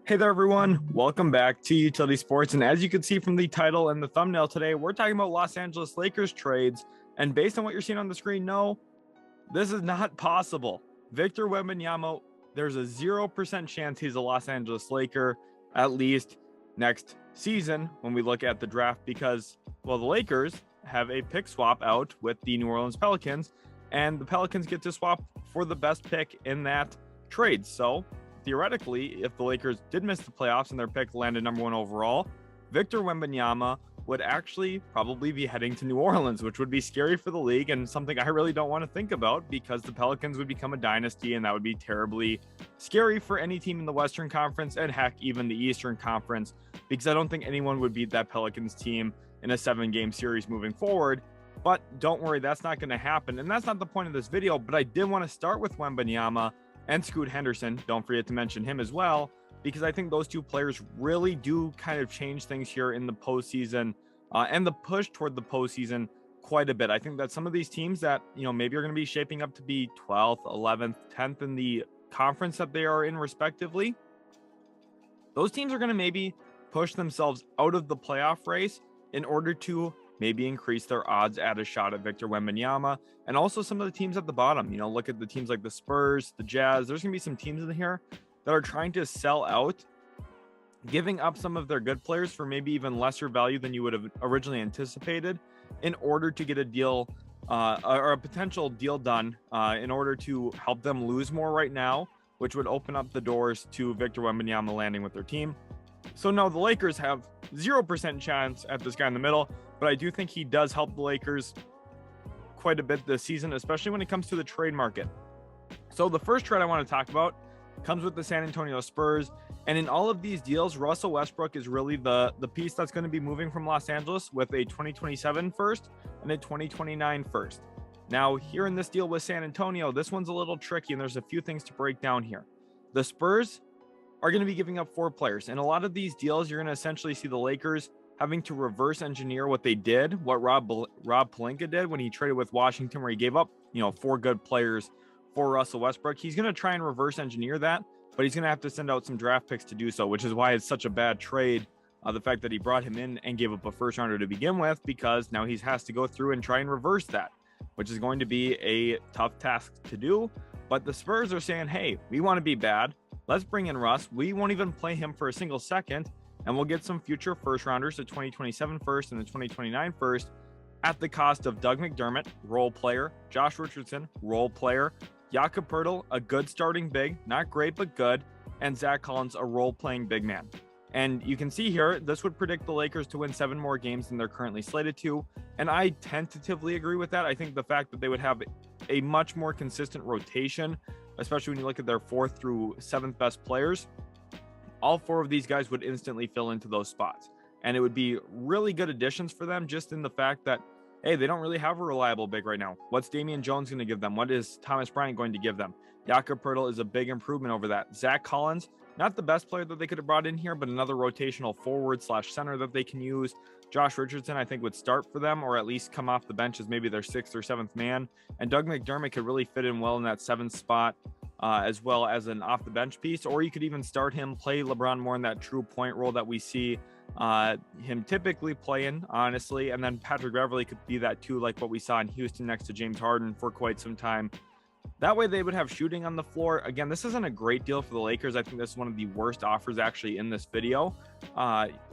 Hey there, everyone. Welcome back to Utility Sports. And as you can see from the title and the thumbnail today, we're talking about Los Angeles Lakers trades. And based on what you're seeing on the screen, no, this is not possible. Victor Wembanyama, there's a 0% chance he's a Los Angeles Laker, at least next season when we look at the draft, because, well, the Lakers have a pick swap out with the New Orleans Pelicans, and the Pelicans get to swap for the best pick in that trade. So theoretically, if the Lakers did miss the playoffs and their pick landed number 1 overall, Victor Wembanyama would actually probably be heading to New Orleans, which would be scary for the league and something I really don't want to think about, because the Pelicans would become a dynasty and that would be terribly scary for any team in the Western Conference and heck, even the Eastern Conference, because I don't think anyone would beat that Pelicans team in a 7-game series moving forward. But don't worry, that's not going to happen. And that's not the point of this video, but I did want to start with Wembanyama and Scoot Henderson. Don't forget to mention him as well, because I think those two players really do kind of change things here in the postseason and the push toward the postseason quite a bit. I think that some of these teams that, maybe are going to be shaping up to be 12th, 11th, 10th in the conference that they are in respectively, those teams are going to maybe push themselves out of the playoff race in order to maybe increase their odds at a shot at Victor Wembanyama. And also some of the teams at the bottom, look at the teams like the Spurs, the Jazz. There's going to be some teams in here that are trying to sell out, giving up some of their good players for maybe even lesser value than you would have originally anticipated in order to get a deal or a potential deal done in order to help them lose more right now, which would open up the doors to Victor Wembanyama landing with their team. So no, the Lakers have 0% chance at this guy in the middle, but I do think he does help the Lakers quite a bit this season, especially when it comes to the trade market. So the first trade I want to talk about comes with the San Antonio Spurs. And in all of these deals, Russell Westbrook is really the piece that's going to be moving from Los Angeles with a 2027 first and a 2029 first. Now, here in this deal with San Antonio, this one's a little tricky, and there's a few things to break down here. The Spurs are going to be giving up 4 players. And a lot of these deals, you're going to essentially see the Lakers having to reverse engineer what they did, what Rob Pelinka did when he traded with Washington, where he gave up, 4 good players for Russell Westbrook. He's going to try and reverse engineer that, but he's going to have to send out some draft picks to do so, which is why it's such a bad trade. The fact that he brought him in and gave up a first rounder to begin with, because now he has to go through and try and reverse that, which is going to be a tough task to do. But the Spurs are saying, hey, we want to be bad. Let's bring in Russ. We won't even play him for a single second, and we'll get some future first rounders, the 2027 first and the 2029 first, at the cost of Doug McDermott, role player, Josh Richardson, role player, Jakob Poeltl, a good starting big, not great but good, and Zach Collins, a role-playing big man. And you can see here, this would predict the Lakers to win 7 more games than they're currently slated to, and I tentatively agree with that. I think the fact that they would have a much more consistent rotation, especially when you look at their 4th through 7th best players, all 4 of these guys would instantly fill into those spots. And it would be really good additions for them, just in the fact that, hey, they don't really have a reliable big right now. What's Damian Jones going to give them? What is Thomas Bryant going to give them? Jakob Poeltl is a big improvement over that. Zach Collins, not the best player that they could have brought in here, but another rotational forward/center that they can use. Josh Richardson, I think, would start for them, or at least come off the bench as maybe their 6th or 7th man. And Doug McDermott could really fit in well in that 7th spot, as well as an off the bench piece. Or you could even start him, play LeBron more in that true point role that we see him typically playing, honestly. And then Patrick Beverley could be that too, like what we saw in Houston next to James Harden for quite some time. That way they would have shooting on the floor. Again, this isn't a great deal for the Lakers. I think this is one of the worst offers actually in this video.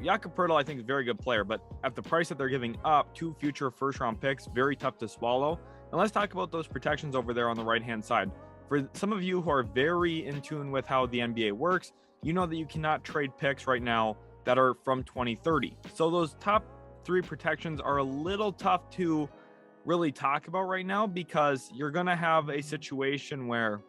Jakob Poeltl, I think, is a very good player, but at the price that they're giving up, 2 future first-round picks, very tough to swallow. And let's talk about those protections over there on the right-hand side. For some of you who are very in tune with how the NBA works, you know that you cannot trade picks right now that are from 2030. So those top 3 protections are a little tough to really talk about right now, because you're going to have a situation where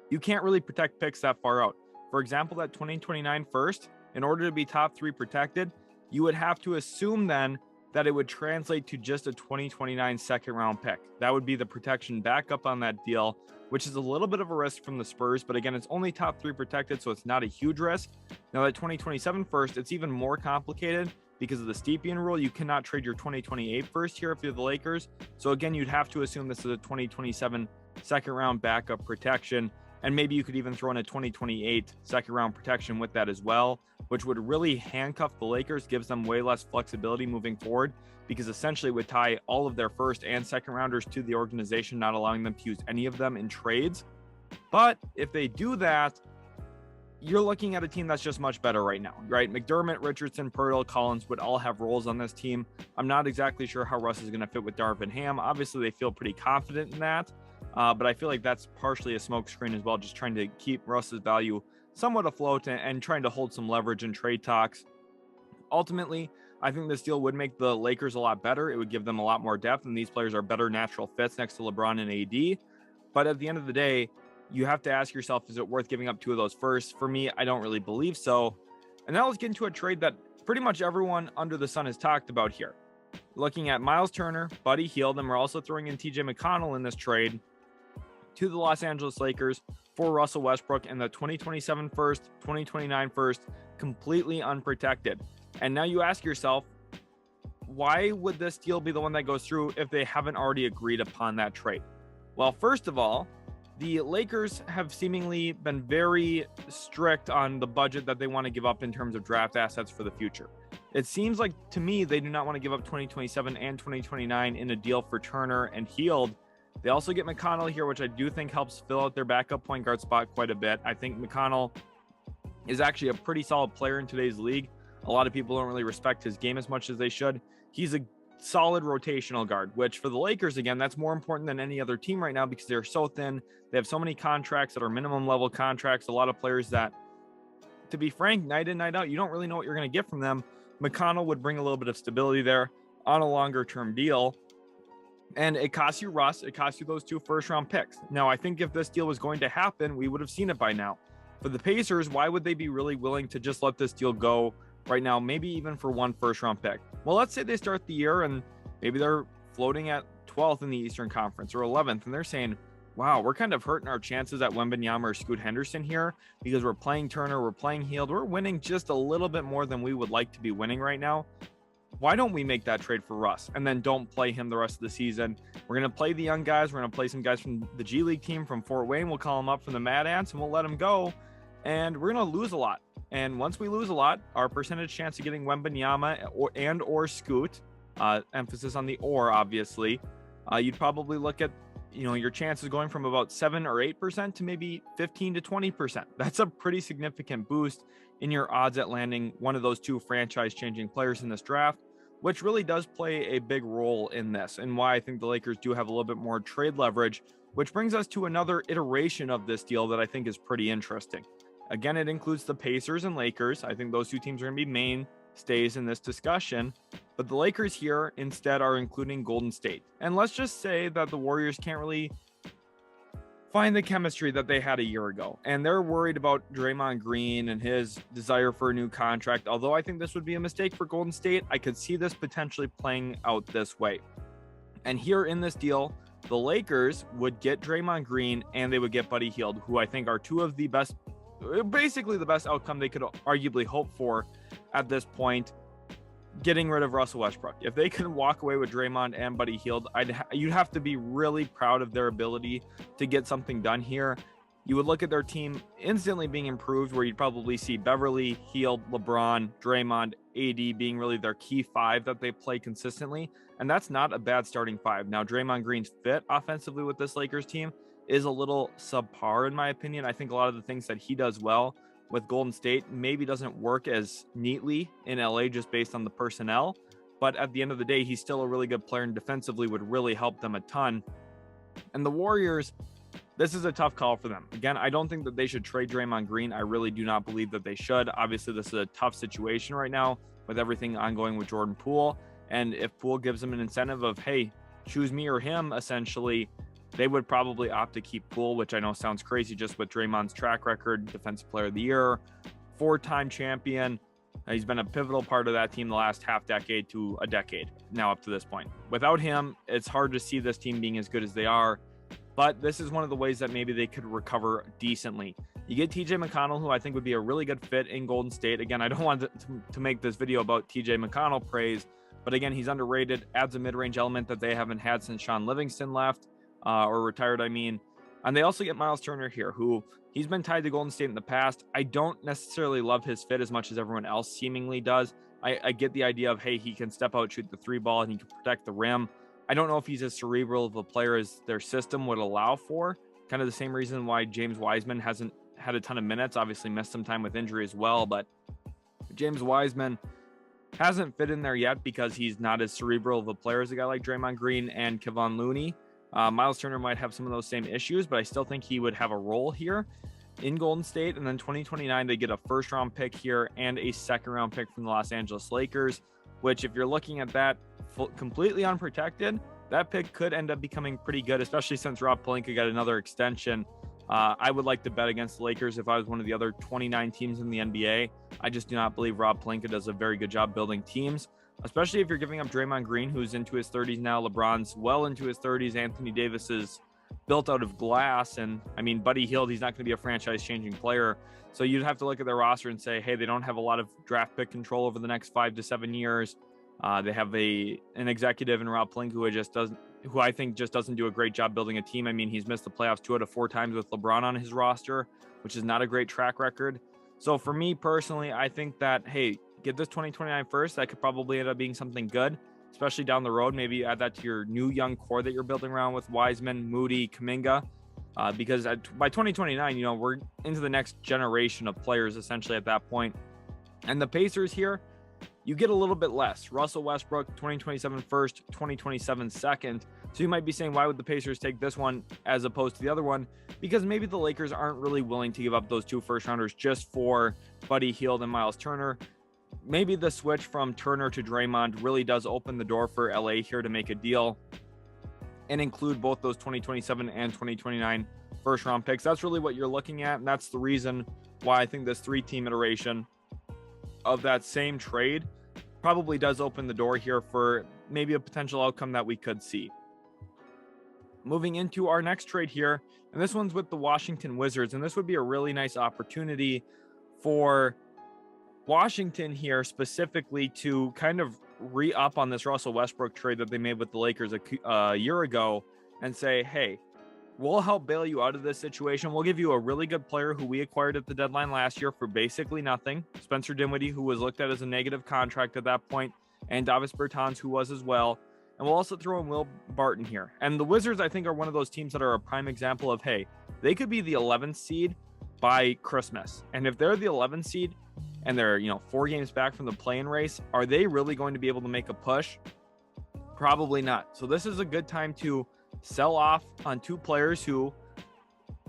you can't really protect picks that far out. For example, that 2029 first, in order to be top 3 protected, you would have to assume then that it would translate to just a 2029 second round pick. That would be the protection backup on that deal, which is a little bit of a risk from the Spurs, but again, it's only top 3 protected, so it's not a huge risk. Now that 2027 first, it's even more complicated because of the Stepien rule. You cannot trade your 2028 first here if you're the Lakers. So again, you'd have to assume this is a 2027 second round backup protection. And maybe you could even throw in a 2028 second round protection with that as well, which would really handcuff the Lakers, gives them way less flexibility moving forward, because essentially it would tie all of their first and second rounders to the organization, not allowing them to use any of them in trades. But if they do that, you're looking at a team that's just much better right now, right? McDermott, Richardson, Pirtle, Collins would all have roles on this team. I'm not exactly sure how Russ is going to fit with Darvin Ham. Obviously, they feel pretty confident in that, but I feel like that's partially a smokescreen as well, just trying to keep Russ's value somewhat afloat and trying to hold some leverage in trade talks. Ultimately, I think this deal would make the Lakers a lot better. It would give them a lot more depth, and these players are better natural fits next to LeBron and AD. But at the end of the day, you have to ask yourself, is it worth giving up two of those first? For me, I don't really believe so. And now let's get into a trade that pretty much everyone under the sun has talked about here. Looking at Myles Turner, Buddy Hield, and we're also throwing in TJ McConnell in this trade to the Los Angeles Lakers for Russell Westbrook and the 2027 first, 2029 first, completely unprotected. And now you ask yourself, why would this deal be the one that goes through if they haven't already agreed upon that trade? Well, first of all, the Lakers have seemingly been very strict on the budget that they want to give up in terms of draft assets for the future. It seems like, to me, they do not want to give up 2027 and 2029 in a deal for Turner and Hield. They also get McConnell here, which I do think helps fill out their backup point guard spot quite a bit. I think McConnell is actually a pretty solid player in today's league. A lot of people don't really respect his game as much as they should. He's a solid rotational guard, which for the Lakers, again, that's more important than any other team right now because they're so thin. They have so many contracts that are minimum level contracts, a lot of players that, to be frank, night in, night out, you don't really know what you're going to get from them. McConnell would bring a little bit of stability there on a longer term deal. And it costs you Russ, it costs you those two first round picks. Now, I think if this deal was going to happen, we would have seen it by now. For the Pacers, why would they be really willing to just let this deal go right now, maybe even for one first round pick? Well, let's say they start the year and maybe they're floating at 12th in the Eastern Conference or 11th, and they're saying, wow, we're kind of hurting our chances at Wembanyama or Scoot Henderson here because we're playing Turner, we're playing Hield, we're winning just a little bit more than we would like to be winning right now. Why don't we make that trade for Russ and then don't play him the rest of the season? We're going to play the young guys. We're going to play some guys from the G League team from Fort Wayne. We'll call them up from the Mad Ants and we'll let them go. And we're going to lose a lot. And once we lose a lot, our percentage chance of getting Wembanyama or Scoot, emphasis on the or, obviously, you'd probably look at, your chances going from about 7 or 8% to maybe 15 to 20%. That's a pretty significant boost in your odds at landing one of those two franchise-changing players in this draft, which really does play a big role in this and why I think the Lakers do have a little bit more trade leverage, which brings us to another iteration of this deal that I think is pretty interesting. Again, it includes the Pacers and Lakers. I think those two teams are going to be mainstays in this discussion, but the Lakers here instead are including Golden State. And let's just say that the Warriors can't really find the chemistry that they had a year ago, and they're worried about Draymond Green and his desire for a new contract. Although I think this would be a mistake for Golden State, I could see this potentially playing out this way. And here in this deal, the Lakers would get Draymond Green and they would get Buddy Hield, who I think are two of the best, basically the best outcome they could arguably hope for at this point, getting rid of Russell Westbrook. If they can walk away with Draymond and Buddy Hield, you'd have to be really proud of their ability to get something done here. You would look at their team instantly being improved, where you'd probably see Beverly, Hield, LeBron, Draymond, AD being really their key five that they play consistently. And that's not a bad starting five. Now, Draymond Green's fit offensively with this Lakers team is a little subpar, in my opinion. I think a lot of the things that he does well with Golden State maybe doesn't work as neatly in LA just based on the personnel. But at the end of the day, he's still a really good player and defensively would really help them a ton. And the Warriors, this is a tough call for them. Again, I don't think that they should trade Draymond Green. I really do not believe that they should. Obviously, this is a tough situation right now with everything ongoing with Jordan Poole. And if Poole gives them an incentive of, hey, choose me or him, essentially, they would probably opt to keep Poole, which I know sounds crazy just with Draymond's track record, Defensive Player of the Year, 4-time champion. He's been a pivotal part of that team the last half decade to a decade now up to this point. Without him, it's hard to see this team being as good as they are, but this is one of the ways that maybe they could recover decently. You get TJ McConnell, who I think would be a really good fit in Golden State. Again, I don't want to make this video about TJ McConnell praise, but again, he's underrated, adds a mid-range element that they haven't had since Sean Livingston left. Or retired, I mean. And they also get Myles Turner here, who he's been tied to Golden State in the past. I don't necessarily love his fit as much as everyone else seemingly does. I get the idea of, hey, he can step out, shoot the three ball, and he can protect the rim. I don't know if he's as cerebral of a player as their system would allow for. Kind of the same reason why James Wiseman hasn't had a ton of minutes, obviously missed some time with injury as well. But James Wiseman hasn't fit in there yet because he's not as cerebral of a player as a guy like Draymond Green and Kevon Looney. Myles Turner might have some of those same issues, but I still think he would have a role here in Golden State. And then 2029, they get a first round pick here and a second round pick from the Los Angeles Lakers, which if you're looking at that completely unprotected, that pick could end up becoming pretty good, especially since Rob Pelinka got another extension. I would like to bet against the Lakers if I was one of the other 29 teams in the NBA. I just do not believe Rob Pelinka does a very good job building teams, especially if you're giving up Draymond Green, who's into his 30s now. LeBron's well into his 30s. Anthony Davis is built out of glass. And I mean, Buddy Hield, he's not going to be a franchise-changing player. So you'd have to look at their roster and say, hey, they don't have a lot of draft pick control over the next 5 to 7 years. They have an executive in Rob Pelinka who I think just doesn't do a great job building a team. I mean, he's missed the playoffs 2 out of 4 times with LeBron on his roster, which is not a great track record. So for me personally, I think that, hey, get this 2029 first. That could probably end up being something good, especially down the road. Maybe add that to your new young core that you're building around with Wiseman, Moody, Kuminga, because by 2029, we're into the next generation of players essentially at that point. And the Pacers here, you get a little bit less. Russell Westbrook, 2027 first, 2027 second. So you might be saying, why would the Pacers take this one as opposed to the other one? Because maybe the Lakers aren't really willing to give up those 2 first rounders just for Buddy Hield and Myles Turner. Maybe the switch from Turner to Draymond really does open the door for LA here to make a deal and include both those 2027 and 2029 first round picks. That's really what you're looking at. And that's the reason why I think this 3-team iteration of that same trade probably does open the door here for maybe a potential outcome that we could see. Moving into our next trade here, and this one's with the Washington Wizards, and this would be a really nice opportunity for Washington here specifically to kind of re-up on this Russell Westbrook trade that they made with the Lakers a year ago and say, hey, we'll help bail you out of this situation. We'll give you a really good player who we acquired at the deadline last year for basically nothing. Spencer Dinwiddie, who was looked at as a negative contract at that point, and Davis Bertans, who was as well. And we'll also throw in Will Barton here. And the Wizards, I think, are one of those teams that are a prime example of, hey, they could be the 11th seed by Christmas. And if they're the 11th seed and they're, 4 games back from the play-in race, are they really going to be able to make a push? Probably not. So this is a good time to sell off on 2 players who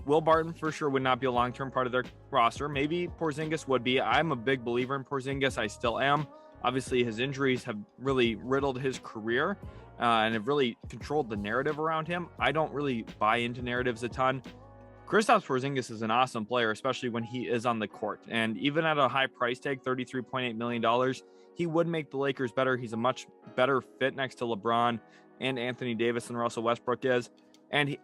Will Barton for sure would not be a long-term part of their roster. Maybe Porzingis would be. I'm a big believer in Porzingis. I still am. Obviously, his injuries have really riddled his career and have really controlled the narrative around him. I don't really buy into narratives a ton. Kristaps Porzingis is an awesome player, especially when he is on the court. And even at a high price tag, $33.8 million, he would make the Lakers better. He's a much better fit next to LeBron and Anthony Davis than Russell Westbrook is. And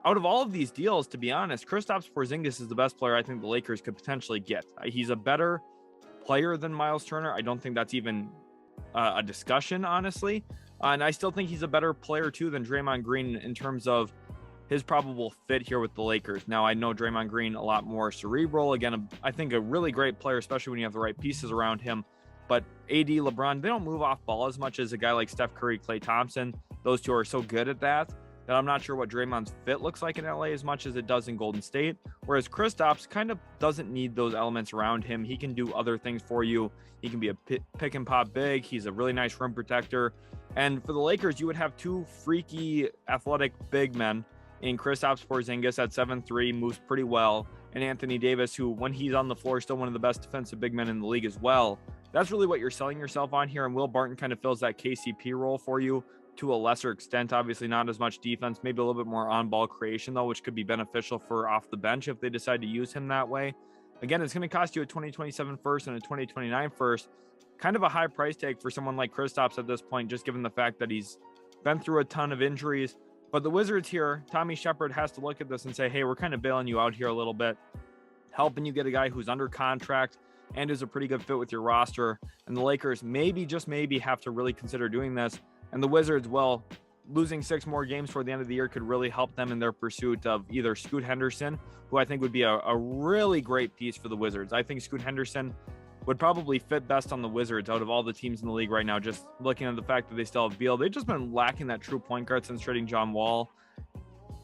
out of all of these deals, to be honest, Kristaps Porzingis is the best player I think the Lakers could potentially get. He's a better player than Myles Turner. I don't think that's even a discussion, honestly. And I still think he's a better player, too, than Draymond Green in terms of his probable fit here with the Lakers. Now, I know Draymond Green a lot more cerebral. Again, I think a really great player, especially when you have the right pieces around him. But AD, LeBron, they don't move off ball as much as a guy like Steph Curry, Klay Thompson. Those two are so good at that I'm not sure what Draymond's fit looks like in LA as much as it does in Golden State. Whereas Kristaps kind of doesn't need those elements around him. He can do other things for you. He can be a pick and pop big. He's a really nice rim protector. And for the Lakers, you would have 2 freaky athletic big men in Kristaps Porzingis at 7'3", moves pretty well, and Anthony Davis, who when he's on the floor is still one of the best defensive big men in the league as well. That's really what you're selling yourself on here, and Will Barton kind of fills that KCP role for you to a lesser extent. Obviously not as much defense, maybe a little bit more on-ball creation though, which could be beneficial for off the bench if they decide to use him that way. Again, it's going to cost you a 2027 first and a 2029 first. Kind of a high price tag for someone like Kristaps at this point, just given the fact that he's been through a ton of injuries. But the Wizards here, Tommy Shepard has to look at this and say, hey, we're kind of bailing you out here a little bit, helping you get a guy who's under contract and is a pretty good fit with your roster. And the Lakers maybe, just maybe, have to really consider doing this. And the Wizards, well, losing 6 more games toward the end of the year could really help them in their pursuit of either Scoot Henderson, who I think would be a really great piece for the Wizards. I think Scoot Henderson would probably fit best on the Wizards out of all the teams in the league right now, just looking at the fact that they still have Beal. They've just been lacking that true point guard since trading John Wall.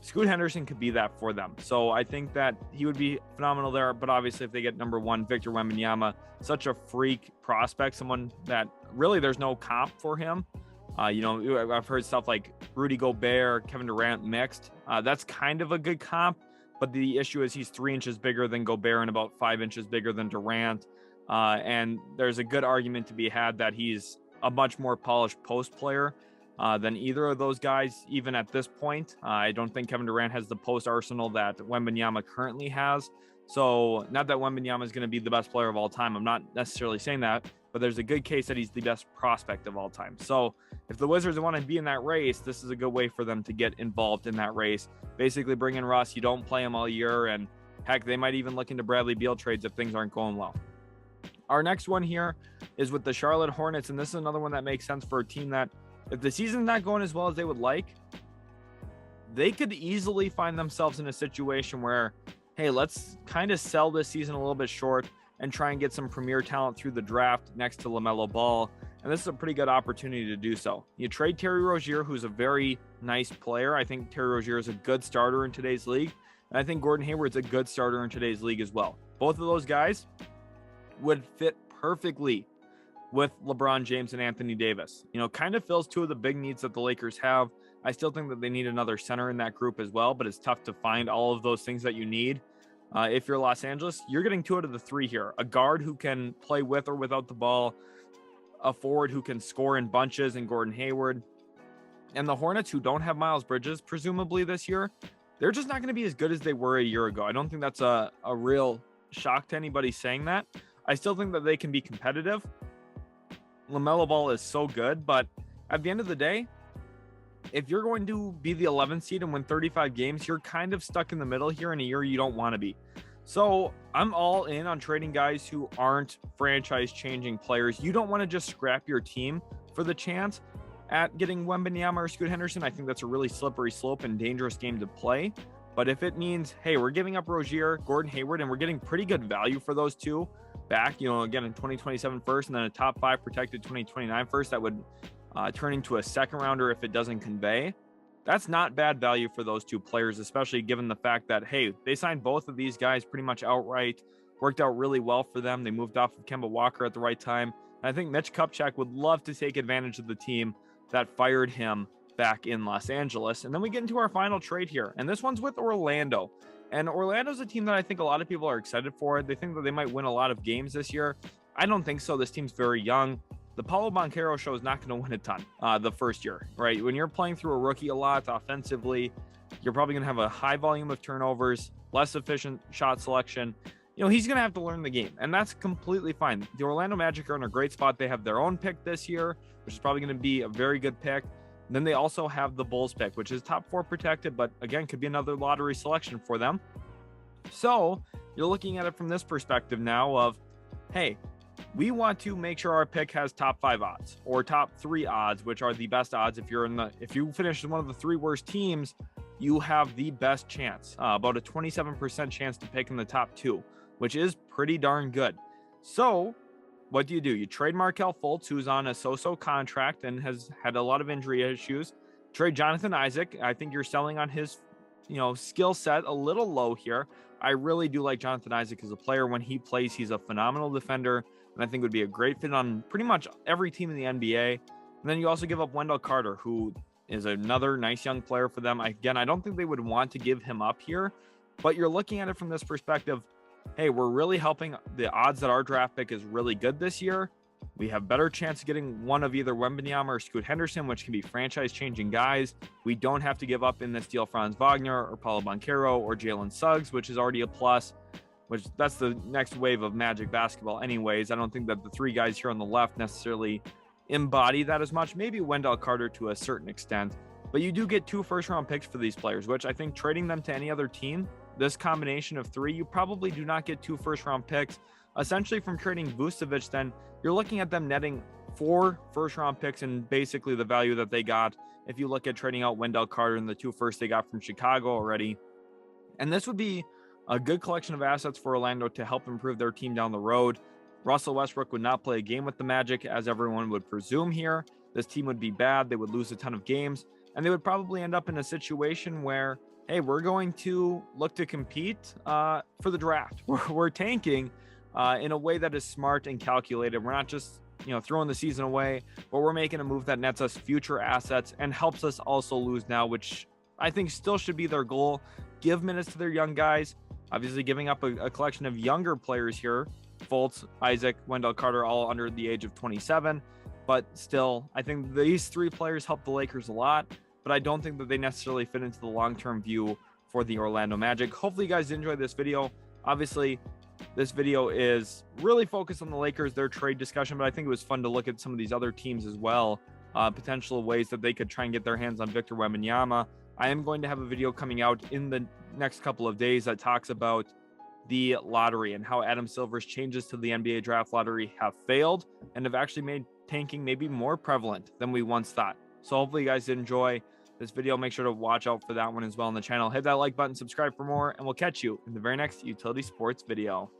Scoot Henderson could be that for them. So I think that he would be phenomenal there. But obviously, if they get number 1, Victor Wembanyama, such a freak prospect, someone that really there's no comp for him. I've heard stuff like Rudy Gobert, Kevin Durant mixed. That's kind of a good comp. But the issue is he's 3 inches bigger than Gobert and about 5 inches bigger than Durant. And there's a good argument to be had that he's a much more polished post player than either of those guys, even at this point. I don't think Kevin Durant has the post arsenal that Wembanyama currently has. So not that Wembanyama is going to be the best player of all time. I'm not necessarily saying that, but there's a good case that he's the best prospect of all time. So if the Wizards want to be in that race, this is a good way for them to get involved in that race. Basically bring in Russ. You don't play him all year. And heck, they might even look into Bradley Beal trades if things aren't going well. Our next one here is with the Charlotte Hornets. And this is another one that makes sense for a team that, if the season's not going as well as they would like, they could easily find themselves in a situation where, hey, let's kind of sell this season a little bit short and try and get some premier talent through the draft next to LaMelo Ball. And this is a pretty good opportunity to do so. You trade Terry Rozier, who's a very nice player. I think Terry Rozier is a good starter in today's league. And I think Gordon Hayward's a good starter in today's league as well. Both of those guys would fit perfectly with LeBron James and Anthony Davis. Kind of fills 2 of the big needs that the Lakers have. I still think that they need another center in that group as well, but it's tough to find all of those things that you need. If you're Los Angeles, you're getting 2 out of the 3 here. A guard who can play with or without the ball, a forward who can score in bunches in Gordon Hayward, and the Hornets, who don't have Myles Bridges, presumably this year, they're just not going to be as good as they were a year ago. I don't think that's a real shock to anybody saying that. I still think that they can be competitive. LaMelo Ball is so good, but at the end of the day, if you're going to be the 11th seed and win 35 games, you're kind of stuck in the middle here in a year you don't want to be. So I'm all in on trading guys who aren't franchise-changing players. You don't want to just scrap your team for the chance at getting Wembanyama or Scoot Henderson. I think that's a really slippery slope and dangerous game to play. But if it means, hey, we're giving up Rozier, Gordon Hayward, and we're getting pretty good value for those 2 back, again, in 2027 first, and then a top 5 protected 2029 first, that would turn into a second rounder if it doesn't convey. That's not bad value for those 2 players, especially given the fact that, hey, they signed both of these guys pretty much outright, worked out really well for them. They moved off of Kemba Walker at the right time. And I think Mitch Kupchak would love to take advantage of the team that fired him back in Los Angeles. And then we get into our final trade here, and this one's with Orlando. And Orlando's a team that I think a lot of people are excited for. They think that they might win a lot of games this year. I don't think so. This team's very young. The Paolo Banchero show is not going to win a ton the first year, right? When you're playing through a rookie a lot offensively, you're probably going to have a high volume of turnovers, less efficient shot selection. He's going to have to learn the game, and that's completely fine. The Orlando Magic are in a great spot. They have their own pick this year, which is probably going to be a very good pick. And then they also have the Bulls pick, which is top 4 protected, but again, could be another lottery selection for them. So you're looking at it from this perspective now of, hey, we want to make sure our pick has top 5 odds or top 3 odds, which are the best odds. If you finish one of the 3 worst teams, you have the best chance, about a 27% chance to pick in the top 2, which is pretty darn good. So what do? You trade Markelle Fultz, who's on a so-so contract and has had a lot of injury issues. Trade Jonathan Isaac. I think you're selling on his, skill set a little low here. I really do like Jonathan Isaac as a player. When he plays, he's a phenomenal defender, and I think would be a great fit on pretty much every team in the NBA. And then you also give up Wendell Carter, who is another nice young player for them. Again, I don't think they would want to give him up here, but you're looking at it from this perspective. Hey, we're really helping the odds that our draft pick is really good this year. We have better chance of getting one of either Wembanyama or Scoot Henderson, which can be franchise-changing guys. We don't have to give up in this deal Franz Wagner or Paolo Banchero or Jalen Suggs, which is already a plus, which that's the next wave of Magic basketball anyways. I don't think that the 3 guys here on the left necessarily embody that as much. Maybe Wendell Carter to a certain extent, but you do get 2 first-round picks for these players, which I think trading them to any other team, this combination of 3, you probably do not get 2 first-round picks. Essentially, from trading Vucevic, then you're looking at them netting 4 first-round picks and basically the value that they got if you look at trading out Wendell Carter and the 2 firsts they got from Chicago already. And this would be a good collection of assets for Orlando to help improve their team down the road. Russell Westbrook would not play a game with the Magic, as everyone would presume here. This team would be bad. They would lose a ton of games, and they would probably end up in a situation where, hey, we're going to look to compete for the draft. We're tanking in a way that is smart and calculated. We're not just throwing the season away, but we're making a move that nets us future assets and helps us also lose now, which I think still should be their goal. Give minutes to their young guys. Obviously giving up a collection of younger players here. Fultz, Isaac, Wendell Carter, all under the age of 27. But still, I think these 3 players help the Lakers a lot, but I don't think that they necessarily fit into the long-term view for the Orlando Magic. Hopefully you guys enjoyed this video. Obviously, this video is really focused on the Lakers, their trade discussion, but I think it was fun to look at some of these other teams as well. Potential ways that they could try and get their hands on Victor Wembanyama. I am going to have a video coming out in the next couple of days that talks about the lottery and how Adam Silver's changes to the NBA draft lottery have failed and have actually made tanking maybe more prevalent than we once thought. So hopefully you guys enjoy this video. Make sure to watch out for that one as well on the channel. Hit that like button, subscribe for more, and we'll catch you in the very next Utility Sports video.